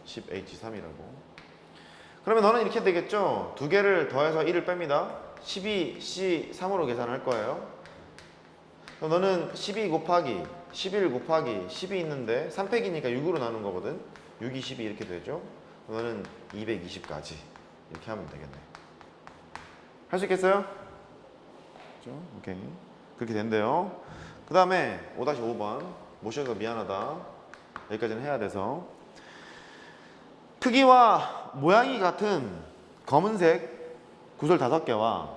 10H3이라고. 그러면 너는 이렇게 되겠죠? 두 개를 더해서 1을 뺍니다. 12C3으로 계산할 거예요. 그럼 너는 12 곱하기 11 곱하기 10이 있는데 3팩이니까 6으로 나눈 거거든. 6, 20이 이렇게 되죠. 너는 220까지 이렇게 하면 되겠네. 할 수 있겠어요? 그렇죠? 오케이. 그렇게 된대요. 그 다음에 5-5번 모셔서 미안하다. 여기까지는 해야 돼서 크기와 모양이 같은 검은색 구슬 5개와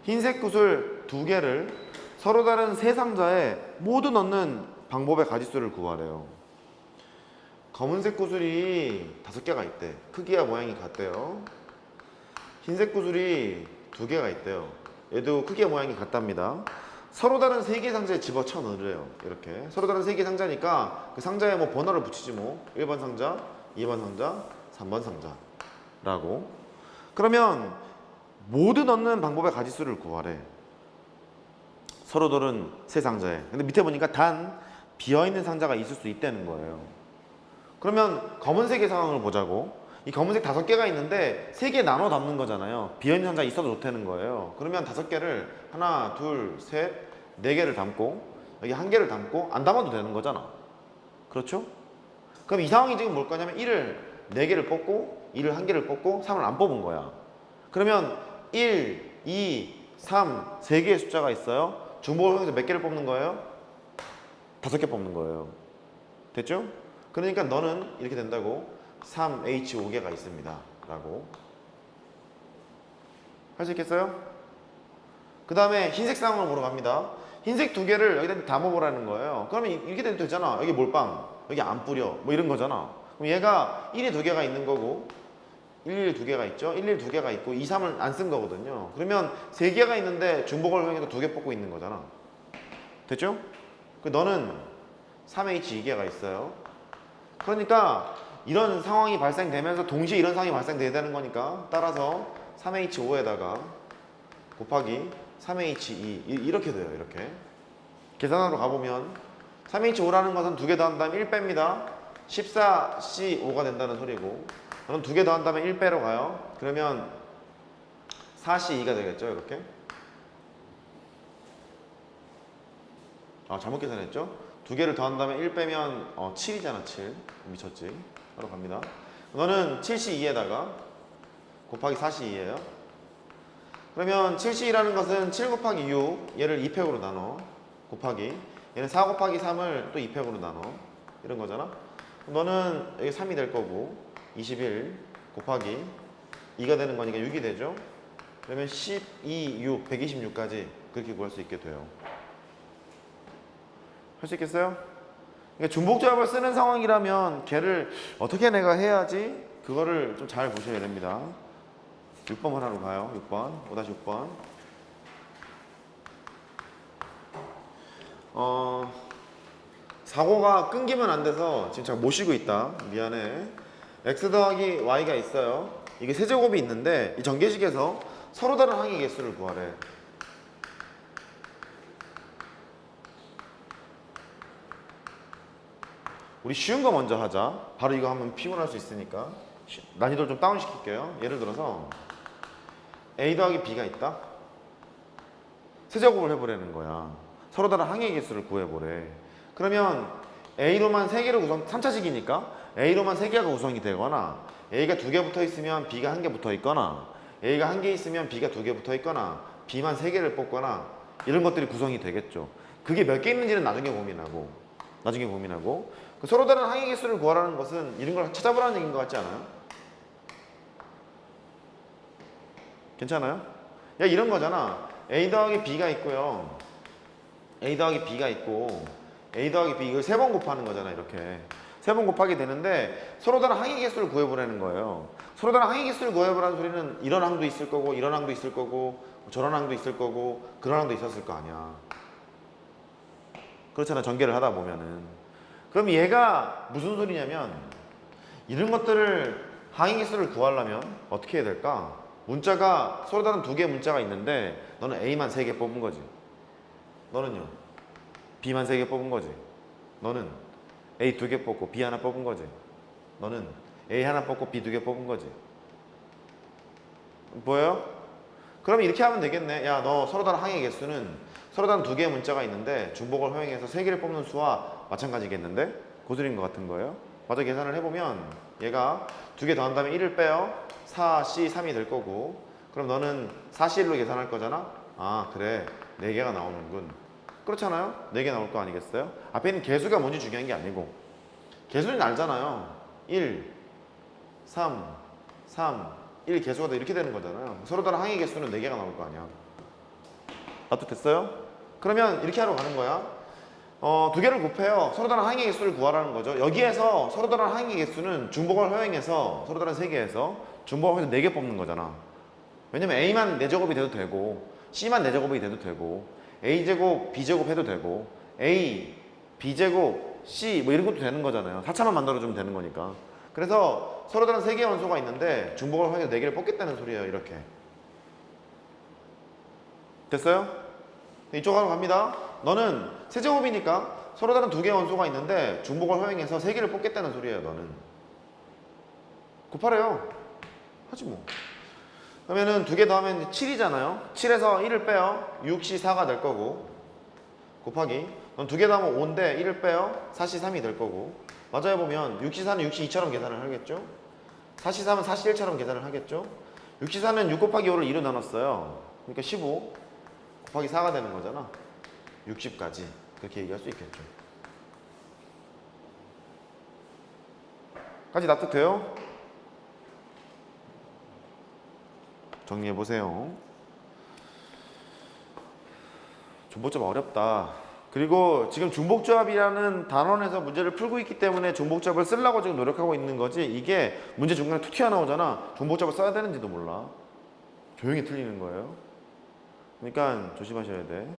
흰색 구슬 2개를 서로 다른 세 상자에 모두 넣는 방법의 가짓수를 구하래요. 검은색 구슬이 5개가 있대. 크기와 모양이 같대요. 흰색 구슬이 2개가 있대요. 얘도 크기와 모양이 같답니다. 서로 다른 3개 상자에 집어쳐 넣으래요. 이렇게 서로 다른 3개 상자니까 그 상자에 뭐 번호를 붙이지 뭐 1번 상자, 2번 상자, 3번 상자라고. 그러면 모두 넣는 방법의 가짓수를 구하래. 서로 다른 세 상자에. 근데 밑에 보니까 단 비어있는 상자가 있을 수 있다는 거예요. 그러면 검은색의 상황을 보자고. 이 검은색 5개가 있는데 3개 나눠 담는 거잖아요. 비어있는 상자 있어도 좋다는 거예요. 그러면 5개를 하나, 둘, 셋, 4개를 담고 여기 1개를 담고 안 담아도 되는 거잖아. 그렇죠? 그럼 이 상황이 지금 뭘 거냐면 1을 4개를 뽑고 2를 1개를 뽑고 3을 안 뽑은 거야. 그러면 1, 2, 3, 3개의 숫자가 있어요. 중복을 통해서 몇 개를 뽑는 거예요? 5개 뽑는 거예요. 됐죠? 그러니까 너는 이렇게 된다고 3H5개가 있습니다 라고 할 수 있겠어요? 그 다음에 흰색 상황을 보러 갑니다. 흰색 2개를 여기다 담아보라는 거예요. 그러면 이렇게 돼도 되잖아. 여기 몰빵, 여기 안 뿌려 뭐 이런 거잖아. 그럼 얘가 1이 2개가 있는 거고 1, 2개가 있죠. 1, 2개가 있고 2, 3을 안 쓴 거거든요. 그러면 3개가 있는데 중복을 활용해서 2개 뽑고 있는 거잖아. 됐죠? 너는 3H2개가 있어요. 그러니까 이런 상황이 발생되면서 동시에 이런 상황이 발생돼야 되는 거니까 따라서 3H5에다가 곱하기 3H2 이렇게 돼요. 이렇게 계산하러 가보면 3H5라는 것은 2개 더한 다음에 1 뺍니다. 14C5가 된다는 소리고 저는 2개 더한 다음에 1 빼러 가요. 그러면 4C2가 되겠죠. 이렇게 잘못 계산했죠. 2개를 더한 다음에 1 빼면 7이잖아. 7 미쳤지. 하러 갑니다. 너는 7C2에다가 곱하기 4C2예요. 그러면 7C2라는 것은 7 곱하기 6 얘를 2팩으로 나눠 곱하기 얘는 4 곱하기 3을 또 2팩으로 나눠 이런 거잖아. 너는 여기 3이 될 거고 21 곱하기 2가 되는 거니까 6이 되죠. 그러면 12, 6, 126까지 그렇게 구할 수 있게 돼요. 할 수 있겠어요? 그러니까 중복조합을 쓰는 상황이라면 걔를 어떻게 내가 해야지 그거를 좀 잘 보셔야 됩니다. 6번 하나로 가요. 6번 5-6번 사고가 끊기면 안 돼서 지금 잘 못 쉬고 있다. 미안해. x 더하기 y가 있어요. 이게 세제곱이 있는데 이 전개식에서 서로 다른 항의 개수를 구하래. 우리 쉬운 거 먼저 하자. 바로 이거 하면 피곤할 수 있으니까 난이도를 좀 다운 시킬게요. 예를 들어서 a 더하기 b가 있다. 세제곱을 해보라는 거야. 서로 다른 항의 개수를 구해보래. 그러면 a로만 3개를 구성, 3차식이니까 a로만 3개가 구성이 되거나 a가 2개 붙어 있으면 b가 1개 붙어 있거나 a가 1개 있으면 b가 2개 붙어 있거나 b만 3개를 뽑거나 이런 것들이 구성이 되겠죠. 그게 몇 개 있는지는 나중에 고민하고 서로 다른 항의 개수를 구하라는 것은 이런 걸 찾아보라는 얘기인 것 같지 않아요? 괜찮아요? 야 이런 거잖아. a 더하기 b가 있고요. a 더하기 b가 있고 a 더하기 b 이걸 3번 곱하는 거잖아. 이렇게 3번 곱하게 되는데 서로 다른 항의 개수를 구해보라는 거예요. 서로 다른 항의 개수를 구해보라는 소리는 이런 항도 있을 거고 이런 항도 있을 거고 저런 항도 있을 거고 그런 항도 있었을 거 아니야. 그렇잖아. 전개를 하다 보면은. 그럼 얘가 무슨 소리냐면 이런 것들을 항의 개수를 구하려면 어떻게 해야 될까? 문자가 서로 다른 2개의 문자가 있는데 너는 A만 3개 뽑은 거지. 너는요? B만 3개 뽑은 거지. 너는 A 2개 뽑고 B 하나 뽑은 거지. 너는 A 하나 뽑고 B 2개 뽑은 거지. 뭐예요? 그럼 이렇게 하면 되겠네. 야, 너 서로 다른 항의 개수는 서로 다른 2개의 문자가 있는데 중복을 허용해서 3개를 뽑는 수와 마찬가지겠는데? 고술인 것 같은 거예요. 맞아, 계산을 해보면 얘가 2개 더한 다음에 1을 빼요. 4C, 3이 될 거고, 그럼 너는 4C1로 계산할 거잖아? 아, 그래. 4개가 나오는군. 그렇잖아요? 4개 나올 거 아니겠어요? 앞에 있는 개수가 뭔지 중요한 게 아니고 개수는 알잖아요. 1, 3, 1 개수가 다 이렇게 되는 거잖아요. 서로 다른 항의 개수는 4개가 나올 거 아니야. 납득 됐어요? 그러면 이렇게 하러 가는 거야. 2개를 곱해요. 서로 다른 항의 개수를 구하라는 거죠. 여기에서 서로 다른 항의 개수는 중복을 허용해서 서로 다른 3개에서 중복을 해서 4개 뽑는 거잖아. 왜냐면 A만 4제곱이 돼도 되고 C만 4제곱이 돼도 되고 A제곱, B제곱 해도 되고 A, B제곱, C 뭐 이런 것도 되는 거잖아요. 4차만 만들어주면 되는 거니까. 그래서 서로 다른 3개의 원소가 있는데 중복을 허용해서 4개를 뽑겠다는 소리예요. 이렇게. 됐어요? 이쪽으로 갑니다. 너는 세제곱이니까 서로 다른 2개의 원소가 있는데 중복을 허용해서 3개를 뽑겠다는 소리예요. 너는. 곱하래요. 하지 뭐. 그러면은 2개 더하면 7이잖아요. 7에서 1을 빼요. 6C 4가 될 거고, 곱하기. 그럼 2개 더하면 5인데 1을 빼요. 4C 3이 될 거고. 맞아요. 보면 6C 4는 6C 2처럼 계산을 하겠죠. 4C 3은 4C 1처럼 계산을 하겠죠. 6C 4는 6 곱하기 5를 2로 나눴어요. 그러니까 15 곱하기 4가 되는 거잖아. 60까지. 그렇게 얘기할 수 있겠죠. 까지 납득돼요? 정리해보세요. 중복조합 어렵다. 그리고 지금 중복조합이라는 단원에서 문제를 풀고 있기 때문에 중복조합을 쓰려고 지금 노력하고 있는 거지, 이게 문제 중간에 툭 튀어나오잖아. 중복조합을 써야 되는지도 몰라. 조용히 틀리는 거예요. 그러니까 조심하셔야 돼.